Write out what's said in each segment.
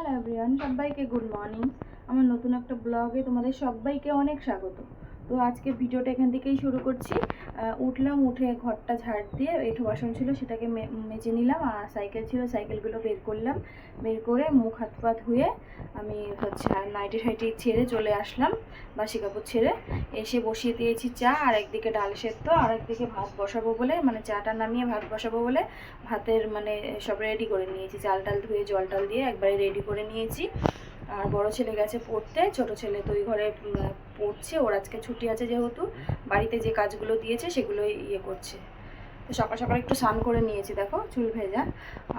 Hello everyone, সবাইকে good morning. আমার নতুন একটা ব্লগে তোমাদের সবাইকে অনেক স্বাগত। তো আজকে ভিডিওটা এখান থেকেই শুরু করছি। উঠলাম, উঠে ঘরটা ঝাড় দিয়ে এঁঠো বাসন ছিল সেটাকে মেজে নিলাম, আর সাইকেল ছিল সাইকেলগুলো বের করলাম। বের করে মুখ হাত পা ধুয়ে আমি নাইটি ফাইটি ছেড়ে চলে আসলাম, বাসি কাপড় ছেড়ে এসে বসিয়ে দিয়েছি চা। আর একদিকে ডাল সেদ্ধ, আর একদিকে ভাত বসাবো বলে, মানে চাটা নামিয়ে ভাত বসাবো বলে ভাতের সব রেডি করে নিয়েছি। চাল টাল ধুয়ে জল টাল দিয়ে একবারে রেডি করে নিয়েছি। আর বড় ছেলে গেছে পড়তে, ছোট ছেলে তো ওই ঘরে পড়ছে। ওর আজকে ছুটি আছে, যেহেতু বাড়িতে যে কাজগুলো দিয়েছে সেগুলোই করছে। তো সকাল সকাল একটু স্নান করে নিয়েছি, দেখো চুল ভেজা।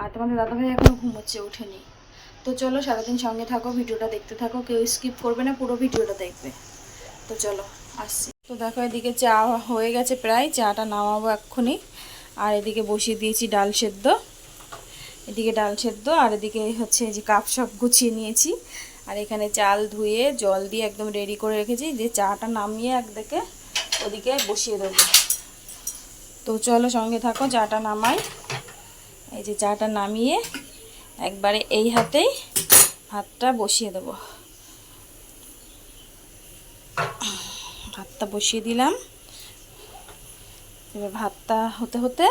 আর তোমাদের দাদাভাই এখনও ঘুমোচ্ছে, ওঠেনি। তো চলো সারাদিন সঙ্গে থাকো, ভিডিওটা দেখতে থাকো, কেউ স্কিপ করবে না, পুরো ভিডিওটা দেখবে। তো চলো আসছি। তো দেখো এদিকে চা হয়ে গেছে প্রায়, চাটা নামাবো এক্ষুনি। আর এদিকে বসিয়ে দিয়েছি ডাল সেদ্ধ, এদিকে ডাল সেদ্ধ, আর এদিকে যে কাপ সব গুছিয়ে নিয়েছি। আর এখানে চাল ধুয়ে জল দিয়ে একদম রেডি করে রেখেছি, যে চাটা নামিয়ে একদিকে ওদিকে বসিয়ে দেবো। তো চলো সঙ্গে থাকো, চাটা নামাই। এই যে চাটা নামিয়ে একবারে এই হাতেই ভাতটা বসিয়ে দেবো। ভাতটা বসিয়ে দিলাম। এবার ভাতটা হতে হতে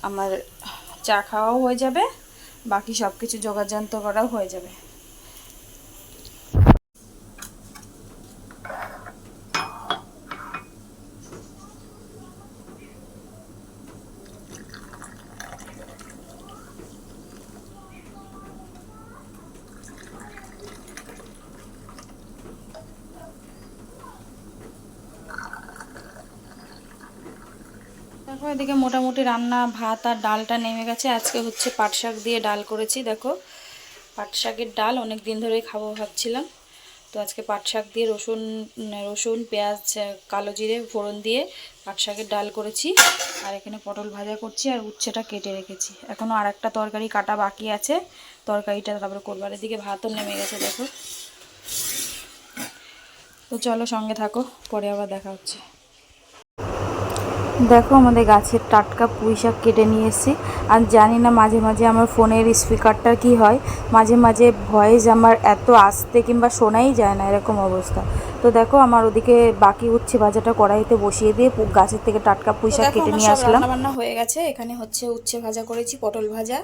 আমার চা খাওয়াও হয়ে যাবে, বাকি সব কিছু জোগাড়যন্ত্র করাও হয়ে যাবে। দেখো এদিকে মোটামুটি রান্না, ভাত আর ডালটা নেমে গেছে। আজকে পাট শাক দিয়ে ডাল করেছি। দেখো পাট শাকের ডাল অনেক দিন ধরেই খাবো ভাবছিলাম। তো আজকে পাট শাক দিয়ে রসুন পেঁয়াজ কালো জিরে ফোড়ন দিয়ে পাট শাকের ডাল করেছি। আর এখানে পটল ভাজা করছি, আর উচ্ছেটা কেটে রেখেছি। এখনও আর একটা তরকারি কাটা বাকি আছে, তরকারিটা তারপরে করবো। আর এদিকে ভাতও নেমে গেছে দেখো। তো চলো সঙ্গে থাকো, পরে আবার দেখা হচ্ছে। দেখো আমাদের গাছের টাটকা পুঁই শাক কেটে নিয়ে এসেছি। আর জানি না মাঝে মাঝে আমার ফোনের স্পিকারটার কি হয়, মাঝে মাঝে ভয়েস আমার এত আস্তে কিংবা শোনাই যায় না, এরকম অবস্থা। তো দেখো আমার ওদিকে বাকি উচ্ছে ভাজাটা কড়াইতে বসিয়ে দিয়ে গাছের থেকে টাটকা পুঁই শাক কেটে নিয়ে আসলাম। রান্না হয়ে গেছে। এখানে উচ্ছে ভাজা করেছি, পটল ভাজা,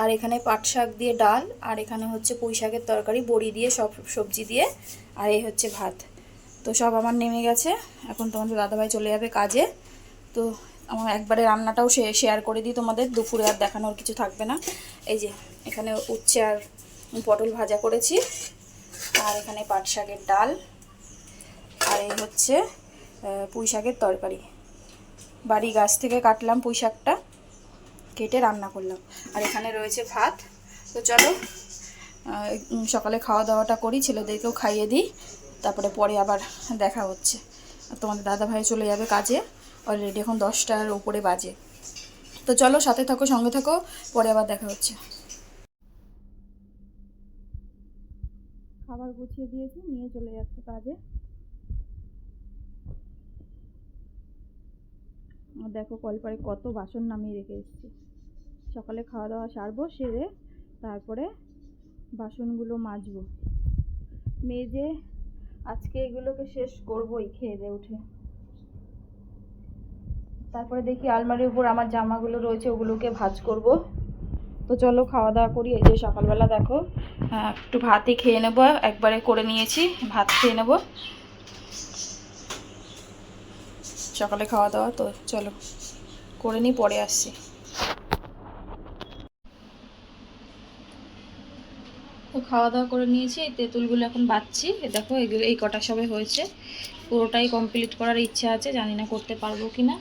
আর এখানে পাট শাক দিয়ে ডাল, আর এখানে পুঁই শাকের তরকারি বড়ি দিয়ে সব সবজি দিয়ে, আর এই ভাত। তো সব আমার নেমে গেছে। এখন তোমাদের দাদাভাই চলে যাবে কাজে। তো আমার একবারে রান্নাটাও শেয়ার করে দিই তোমাদের, দুপুরে আর দেখানোর কিছু থাকবে না। এই যে এখানে উচ্ছে আর পটল ভাজা করেছি, আর এখানে পাট শাকের ডাল, আর এই পুঁই শাকের তরকারি। বাড়ি গাছ থেকে কাটলাম পুঁই শাকটা, কেটে রান্না করলাম। আর এখানে রয়েছে ভাত। তো চলো সকালে খাওয়া দাওয়াটা করি, ছেলেদেরকেও খাইয়ে দিই, তারপরে পরে আবার দেখা হচ্ছে। আর তোমাদের দাদাভাই চলে যাবে কাজে, অলরেডি এখন 10টার উপরে বাজে। তো চলো সাথে থাকো, সঙ্গে থাকো, পরে আবার দেখা হচ্ছে। খাবার গুছিয়ে দিয়েছি, নিয়ে চলে যাচ্ছে কাজে। দেখো কলপারে কত বাসন নামিয়ে রেখে এসেছি। সকালে খাওয়া দাওয়া সারবো, সেরে তারপরে বাসনগুলো মাজবো, মেজে আজকে এগুলোকে শেষ করবোই খেয়ে দিয়ে উঠে। তারপরে দেখি আলমারির উপর আমার জামাগুলো রয়েছে, ওগুলোকে ভাঁজ করব। তো চলো খাওয়া দাওয়া করি। এই যে সকালবেলা দেখো একটু ভাতই খেয়ে নেবো, একবারে করে নিয়েছি, ভাত খেয়ে নেবো সকালে খাওয়া দাওয়া। তো চলো করে নিই, পরে আসছি। তো খাওয়া দাওয়া করে নিয়েছি, এই তেঁতুলগুলো এখন বাচ্ছি। দেখো এগুলো এই কটা সবে হয়েছে, পুরোটাই কমপ্লিট করার ইচ্ছা আছে, জানি না করতে পারবো কি না।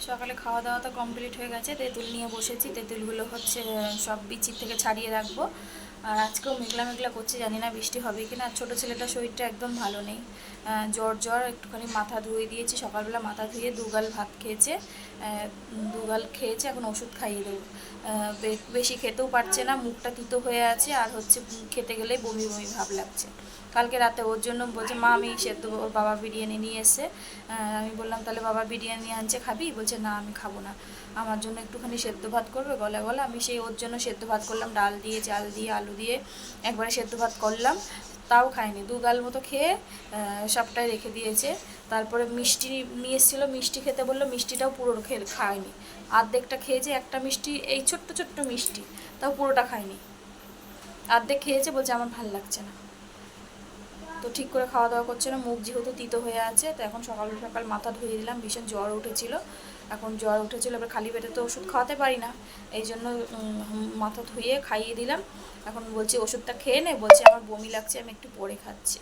সকালে খাওয়া দাওয়া তো কমপ্লিট হয়ে গেছে, তেঁতুল নিয়ে বসেছি। তেঁতুলগুলো সব বিচির থেকে ছাড়িয়ে রাখবো। আর আজকেও মেঘলা মেঘলা করছে, জানি না বৃষ্টি হবে কি না। ছোটো ছেলেটার শরীরটা একদম ভালো নেই, জ্বর একটুখানি মাথা ধুয়ে দিয়েছি সকালবেলা, মাথা ধুয়ে দুগাল ভাত খেয়েছে, দুগাল খেয়েছে, এখন ওষুধ খাইয়ে দেবো। বেশি খেতেও পারছে না, মুখটা তিতো হয়ে আছে, আর হচ্ছে খেতে গেলেই বমি বমি ভাব লাগছে। কালকে রাতে ওর জন্য বলছে মা আমি সেদ্ধ, ওর বাবা বিরিয়ানি নিয়ে এসে, আমি বললাম তাহলে বাবা বিরিয়ানি আনছে খাবি? বলছে না আমি খাবো না, আমার জন্য একটুখানি সেদ্ধ ভাত করবে গলা গলা। আমি সেই ওর জন্য সেদ্ধ ভাত করলাম, ডাল দিয়ে চাল দিয়ে আলু দিয়ে একবারে সেদ্ধ ভাত করলাম, তাও খায়নি, 2 গাল মতো খেয়ে সবটাই রেখে দিয়েছে। তারপরে মিষ্টি নিয়ে এসেছিলো, মিষ্টি খেতে বললো, মিষ্টিটাও পুরো খায়নি, অর্ধেকটা খেয়েছে, একটা মিষ্টি, এই ছোট্ট ছোট্ট মিষ্টি, তাও পুরোটা খায়নি, অর্ধেক খেয়েছে, বলছে আমার ভাল লাগছে না। তো ঠিক করে খাওয়া দাওয়া করছে না, মুখ যেহেতু তিতো হয়ে আছে। তো এখন সকাল সকাল মাথা ধুয়ে দিলাম, ভীষণ জ্বর উঠেছিল, এখন জ্বর উঠেছিল, এবার খালি পেটে তো ওষুধ খাওয়াতে পারি না, এই জন্য মাথা ধুয়ে খাইয়ে দিলাম। এখন বলছি ওষুধটা খেয়ে নে, বলছে আমার বমি লাগছে, আমি একটু পরে খাচ্ছি।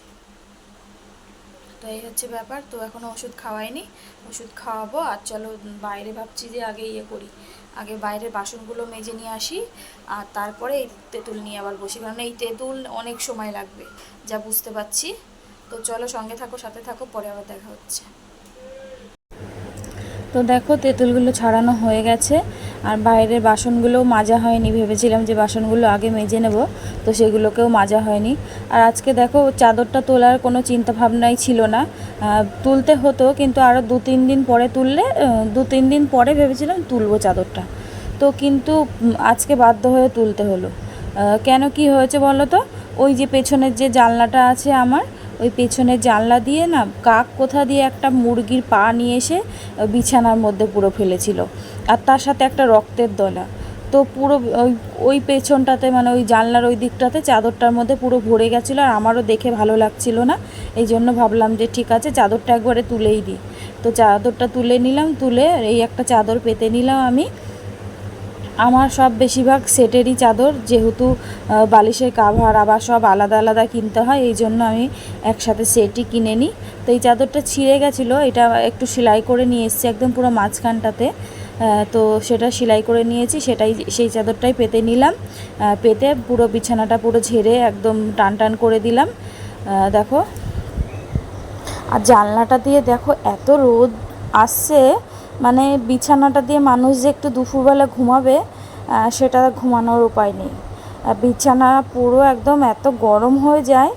তো এই হচ্ছে ব্যাপার। তো এখনও ওষুধ খাওয়াইনি, ওষুধ খাওয়াবো। আর চলো বাইরে ভাবছি যে আগে করি, আগে বাইরের বাসনগুলো মেজে নিয়ে আসি, আর তারপরে এই তেঁতুল নিয়ে আবার বসি, কারণ এই তেঁতুল অনেক সময় লাগবে যা বুঝতে পারছি। তো চলো সঙ্গে থাকো, সাথে থাকো, পরে আবার দেখা হচ্ছে। তো দেখো তেঁতুলগুলো ছাড়ানো হয়ে গেছে, আর বাইরের বাসনগুলোও মাজা হয়নি, ভেবেছিলাম যে বাসনগুলো আগে মেজে নেব, তো সেগুলোকেও মাজা হয়নি। আর আজকে দেখো চাদরটা তোলার কোনো চিন্তা ভাবনাই ছিল না, তুলতে হতো কিন্তু আরও 2-3 দিন পরে তুললে, 2-3 দিন পরে ভেবেছিলাম তুলবো চাদরটা, তো কিন্তু আজকে বাধ্য হয়ে তুলতে হলো। কেন, কি হয়েছে বলো তো? ওই যে পেছনের যে জানলাটা আছে আমার, ওই পেছনের জানলা দিয়ে না কাক কোথা দিয়ে একটা মুরগির পা নিয়ে এসে বিছানার মধ্যে পুরো ফেলেছিল, আর তার সাথে একটা রক্তের দলা। তো পুরো ওই পেছনটাতে, মানে ওই জানলার ওই দিকটাতে চাদরটার মধ্যে পুরো ভরে গেছিলো, আর আমারও দেখে ভালো লাগছিল না, এই জন্য ভাবলাম যে ঠিক আছে চাদরটা একবারে তুলেই দিই। তো চাদরটা তুলে নিলাম, তুলে এই একটা চাদর পেতে নিলাম আমি। আমার সব বেশিরভাগ সেটেরই চাদর, যেহেতু বালিশের কাভার আবার সব আলাদা আলাদা কিনতে হয়, এই জন্য আমি একসাথে সেটই কিনে নিই। তো এই চাদরটা ছিঁড়ে গেছিলো, এটা একটু সেলাই করে নিয়ে এসেছি একদম পুরো মাঝখানটাতে, তো সেটা সেলাই করে নিয়েছি, সেই চাদরটাই পেতে নিলাম। পেতে পুরো বিছানাটা পুরো ঝেড়ে একদম টান টান করে দিলাম। দেখো, আর জানলাটা দিয়ে দেখো এত রোদ আসছে, মানে বিছানাটা দিয়ে মানুষ যে একটু দুপুরবেলা ঘুমাবে, সেটা ঘুমানোর উপায় নেই। বিছানা পুরো একদম এত গরম হয়ে যায়।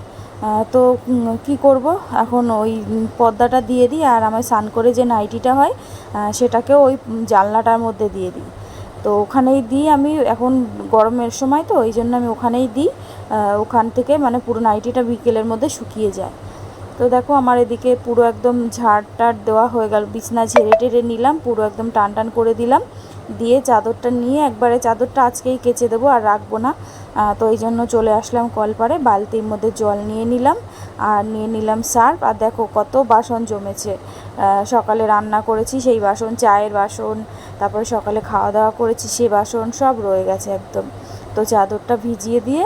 তো কি করব, এখন ওই পর্দাটা দিয়ে দিই, আর আমার স্নান করে যে নাইটিটা হয় সেটাকেও ওই জানলাটার মধ্যে দিয়ে দিই। তো ওখানেই দিই আমি, এখন গরমের সময় তো ওই জন্য আমি ওখানেই দিই, ওখান থেকে মানে পুরো নাইটিটা বিকেলের মধ্যে শুকিয়ে যায়। তো দেখো আমার এদিকে পুরো একদম ঝাড় টাড় দেওয়া হয়ে গেল, বিছনা ঝেড়ে টেড়ে নিলাম, পুরো একদম টান টান করে দিলাম, দিয়ে চাদরটা নিয়ে একবারে চাদরটা আজকেই কেচে দেবো, আর রাখবো না। তো এই জন্য চলে আসলাম কলপারে, বালতির মধ্যে জল নিয়ে নিলাম, আর নিয়ে নিলাম সার্ফ। আর দেখো কত বাসন জমেছে, সকালে রান্না করেছি সেই বাসন, চায়ের বাসন, তারপরে সকালে খাওয়া দাওয়া করেছি সেই বাসন, সব রয়ে গেছে একদম। তো চাদরটা ভিজিয়ে দিয়ে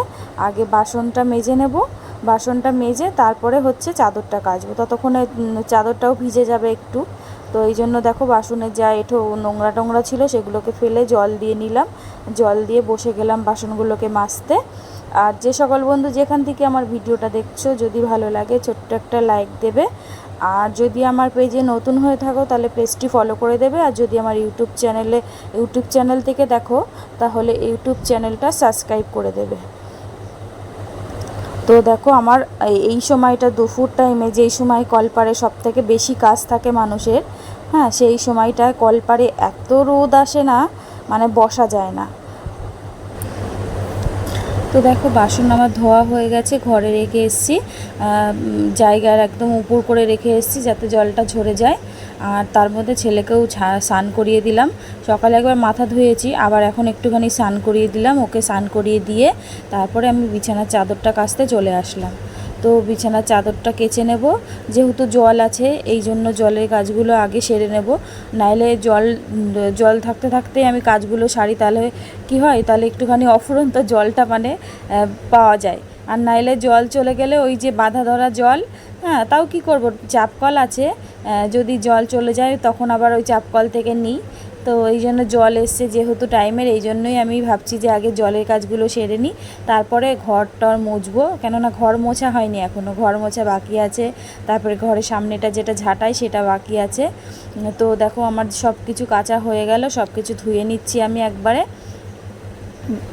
আগে বাসনটা মেজে নেব, বাসনটা মেজে তারপরে হচ্ছে চাদরটা কাচবো, ততক্ষণে চাদরটাও ভিজে যাবে একটু। তো এই জন্য দেখো বাসনের যা এঁঠো নোংরা টোংরা ছিল সেগুলোকে ফেলে জল দিয়ে নিলাম, জল দিয়ে বসে গেলাম বাসনগুলোকে মাজতে। আর যে সকল বন্ধু যেখান থেকে আমার ভিডিওটা দেখছো, যদি ভালো লাগে ছোট্ট একটা লাইক দেবে, আর যদি আমার পেজে নতুন হয়ে থাকো তাহলে পেজটি ফলো করে দেবে, আর যদি আমার ইউটিউব চ্যানেল থেকে দেখো তাহলে ইউটিউব চ্যানেলটা সাবস্ক্রাইব করে দেবে। তো দেখো আমার এই সময়টা দুপুর টাইমে, যেই সময় কলপারে সবথেকে বেশি কাজ থাকে মানুষের, হ্যাঁ সেই সময়টায় কলপারে এত রোদ আসে না, মানে বসা যায় না। তো দেখো বাসন আমার ধোয়া হয়ে গেছে, ঘরে রেখে এসেছি, জায়গার একদম উপর করে রেখে এসেছি যাতে জলটা ঝরে যায়। আর তার মধ্যে ছেলেকেও স্নান করিয়ে দিলাম, সকালে একবার মাথা ধুয়েছি, আবার এখন একটুখানি স্নান করিয়ে দিলাম, ওকে স্নান করিয়ে দিয়ে তারপরে আমি বিছানার চাদরটা কাচতে চলে আসলাম। তো বিছানার চাদরটা কেচে নেব, যেহেতু জল আছে এই জন্য জলের কাজগুলো আগে সেরে নেব, নাইলে জল থাকতে থাকতেই আমি কাজগুলো সারি, তাহলে কি হয়, তাহলে একটুখানি অফুরন্ত জলটা মানে পাওয়া যায়। আর নাইলে জল চলে গেলে ওই যে বাঁধা ধরা জল, হ্যাঁ তাও কি করব, চাপকল আছে, যদি জল চলে যায় তখন আবার ওই চাপকল থেকে নিই। তো এই জন্য জল এসছে যেহেতু টাইমের, এই জন্যই আমি ভাবছি যে আগে জলের কাজগুলো সেরে নিই, তারপরে ঘর টর মুছবো, কেননা ঘর মোছা হয়নি এখনও, ঘর মোছা বাকি আছে, তারপরে ঘরের সামনেটা যেটা ঝাঁটাই সেটা বাকি আছে। তো দেখো আমার সব কিছু কাচা হয়ে গেল, সব কিছু ধুয়ে নিচ্ছি আমি একবারে।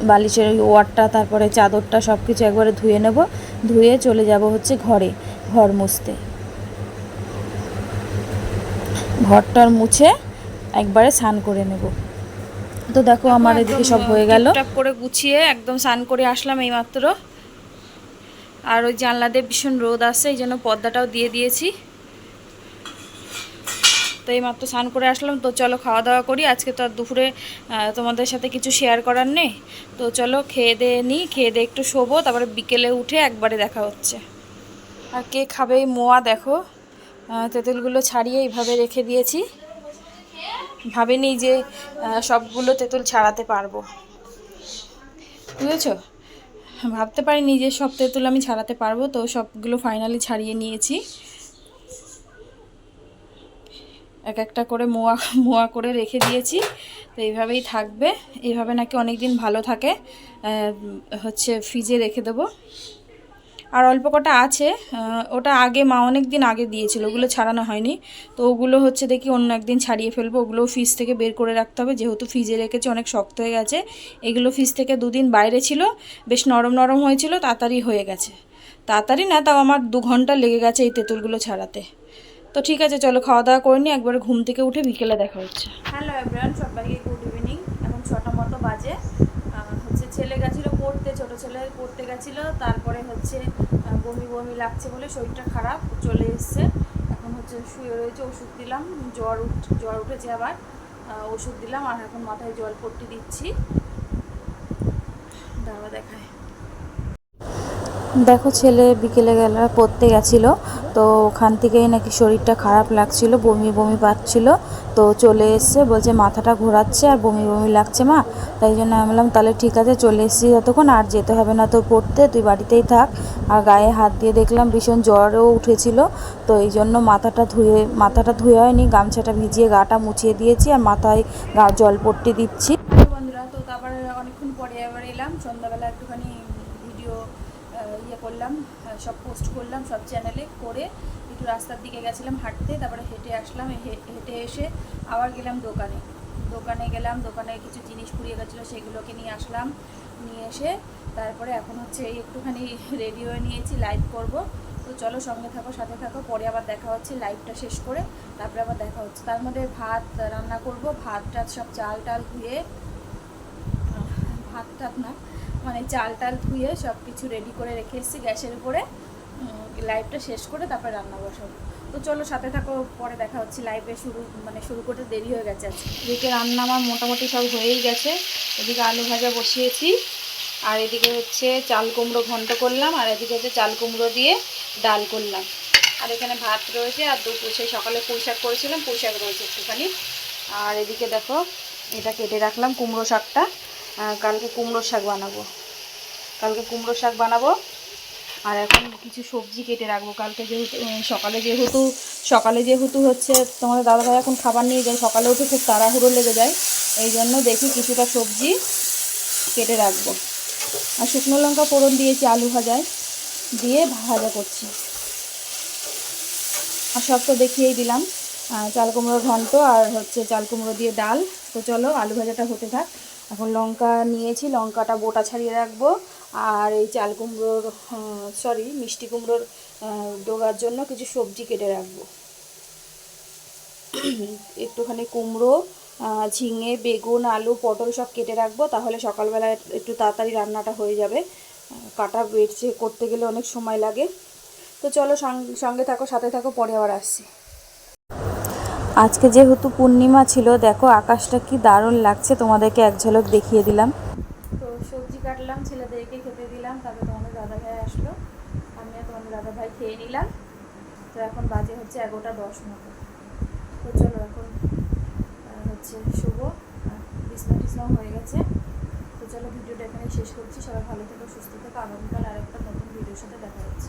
বালিশের ওই ওয়ারটা, তারপরে চাদরটা সব কিছু একবারে ধুয়ে নেব। ধুয়ে চলে যাব হচ্ছে ঘরে, ঘর মুছতে। ঘরটার মুছে একবারে স্নান করে নেব। তো দেখো আমার এদিকে সব হয়ে গেল, টপ করে গুছিয়ে একদম স্নান করে আসলাম এইমাত্র। আর ওই জানলা দিয়ে ভীষণ রোদ আসছে, এই জন্য পর্দাটাও দিয়ে দিয়েছি। তো এইমাত্র স্নান করে আসলাম। তো চলো খাওয়া দাওয়া করি। আজকে তো আর দুপুরে তোমাদের সাথে কিছু শেয়ার করার নেই। তো চলো খেয়ে দিয়ে নিই, খেয়ে দিয়ে একটু শোবো, তারপরে বিকেলে উঠে একবারে দেখা হচ্ছে। আর কে খাবে এই মোয়া, দেখো তেঁতুলগুলো ছাড়িয়ে এইভাবে রেখে দিয়েছি। ভাবিনি যে সবগুলো তেঁতুল ছাড়াতে পারবো, বুঝেছো? ভাবতে পারিনি যে সব তেঁতুল আমি ছাড়াতে পারবো। তো সবগুলো ফাইনালি ছাড়িয়ে নিয়েছি। এক একটা করে মোয়া মোয়া করে রেখে দিয়েছি। তো এইভাবেই থাকবে, এইভাবে নাকি অনেক দিন ভালো থাকে। হচ্ছে ফ্রিজে রেখে দেবো। আর অল্প কটা আছে, ওটা আগে মা অনেক দিন আগে দিয়েছিল, ওগুলো ছাড়ানো হয়নি। তো ওগুলো হচ্ছে দেখি অন্য একদিন ছাড়িয়ে ফেলবো। ওগুলো ফ্রিজ থেকে বের করে রাখতে হবে, যেহেতু ফ্রিজে রেখেছি অনেক শক্ত হয়ে গেছে। এগুলো ফ্রিজ থেকে 2 দিন বাইরে ছিল, বেশ নরম নরম হয়েছিল, তাড়াতাড়ি হয়ে গেছে। তাড়াতাড়ি না, তাও আমার 2 ঘন্টা লেগে গেছে এই তেঁতুলগুলো ছাড়াতে। তো ঠিক আছে, চলো খাওয়া দাওয়া করে নিই, একবারে ঘুম থেকে উঠে বিকেলে দেখা হচ্ছে। হ্যালো এভরিওয়ান, সবাইকে গুড ইভিনিং। এখন 6টা মতো বাজে। হচ্ছে ছেলে গেছিলো পড়তে, ছোটো ছেলে পড়তে গেছিলো। তারপরে হচ্ছে বমি বমি লাগছে বলে শরীরটা খারাপ, চলে এসছে। এখন হচ্ছে শুয়ে রয়েছে, ওষুধ দিলাম। জ্বর উঠেছে আবার, ওষুধ দিলাম। আর এখন মাথায় জল পট্টি দিচ্ছি। দাঁড়া দেখায়। দেখো ছেলে বিকেলে পড়তে গেছিলো, তো ওখান থেকেই নাকি শরীরটা খারাপ লাগছিল, বমি বমি পাচ্ছিল। তো চলে এসছে, বলছে মাথাটা ঘোরাচ্ছে আর বমি বমি লাগছে মা। তাই জন্য আমি বললাম তাহলে ঠিক আছে, চলে এসেছি যতক্ষণ, আর যেতে হবে না তো পড়তে, তুই বাড়িতেই থাক। আর গায়ে হাত দিয়ে দেখলাম ভীষণ জ্বরও উঠেছিল। তো এই জন্য মাথাটা ধুয়ে হয়নি, গামছাটা ভিজিয়ে গাটা মুছিয়ে দিয়েছি, আর মাথায় জল পট্টি দিচ্ছি। বন্ধুরা, তো তারপরে অনেকক্ষণ পরে এবার এলাম। সন্ধ্যাবেলা একটুখানি ভিডিও করলাম, সব পোস্ট করলাম সব চ্যানেলে, করে একটু রাস্তার দিকে গেছিলাম হাঁটতে। তারপরে হেঁটে আসলাম, হেঁটে এসে আবার গেলাম দোকানে গেলাম। দোকানে কিছু জিনিস পুড়িয়ে গেছিলো, সেগুলোকে নিয়ে আসলাম। নিয়ে এসে তারপরে এখন হচ্ছে এই একটুখানি রেডি হয়ে নিয়েছি, লাইভ করব। তো চলো সঙ্গে থাকো, সাথে থাকো, পরে আবার দেখা হচ্ছে লাইভটা শেষ করে। তারপরে আবার দেখা হচ্ছে। তার মধ্যে ভাত রান্না করব। ভাতটা সব চাল টাল ধুয়ে, ভাত না মানে চাল টাল ধুয়ে সব কিছু রেডি করে রেখে এসেছি গ্যাসের উপরে। লাইভটা শেষ করে তারপরে রান্না বসাবো। তো চলো সাথে থাকো, পরে দেখা হচ্ছে। লাইভে শুরু করতে দেরি হয়ে গেছে আজকে। এদিকে রান্না আমার মোটামুটি সব হয়েই গেছে। এদিকে আলু ভাজা বসিয়েছি, আর এদিকে হচ্ছে চাল কুমড়ো ঘন্ট করলাম, আর এদিকে হচ্ছে চাল কুমড়ো দিয়ে ডাল করলাম। আর এখানে ভাত রয়েছে, আর সেই সকালে পুঁই শাক করেছিলাম, পুঁই শাক রয়েছে একটুখানি। আর এদিকে দেখো এটা কেটে রাখলাম, কুমড়ো শাকটা। কালকে কুমড়োর শাক বানাবো। আর এখন কিছু সবজি কেটে রাখবো কালকে, যেহেতু সকালে যেহেতু হচ্ছে তোমাদের দাদাভাই এখন খাবার নিয়ে যায়, সকালে উঠে খুব তাড়াহুড়ো লেগে যায়। এই জন্য দেখি কিছুটা সবজি কেটে রাখবো। আর শুকনো লঙ্কা ফোড়ন দিয়েছি আলু ভাজায়, দিয়ে ভাজা করছি। আর সব তো দেখিয়েই দিলাম, চাল কুমড়োর ঘন্ট আর হচ্ছে চাল কুমড়ো দিয়ে ডাল। তো চলো আলু ভাজাটা হতে থাক। এখন লঙ্কা নিয়েছি, লঙ্কাটা বোটা ছাড়িয়ে রাখবো। আর এই চাল কুমড়োর মিষ্টি কুমড়োর ডোগার জন্য কিছু সবজি কেটে রাখবো। একটুখানি কুমড়ো, ঝিঙে, বেগুন, আলু, পটল সব কেটে রাখবো, তাহলে সকালবেলা একটু তাড়াতাড়ি রান্নাটা হয়ে যাবে। কাটা বেছে করতে গেলে অনেক সময় লাগে। তো চলো সঙ্গে থাকো, সাথে থাকো, পরে আবার আসছি। আজকে যেহেতু পূর্ণিমা ছিল, দেখো আকাশটা কি দারুণ লাগছে, তোমাদেরকে এক ঝলক দেখিয়ে দিলাম। তো সবজি কাটলাম, ছেলেদেরকে খেতে দিলাম, তারপরে তোমাদের দাদাভাই আসলো, আমি আর তোমাদের দাদাভাই খেয়ে নিলাম। তো এখন বাজে হচ্ছে 11:10 মতো। তো চলো এখন হচ্ছে শুভ, বিছনাও হয়ে গেছে। তো চলো ভিডিওটা এখানে শেষ করছি। সবাই ভালো থেকো, সুস্থ থেকো। আগামীকাল আরেকটা নতুন ভিডিওর সাথে দেখা হচ্ছে।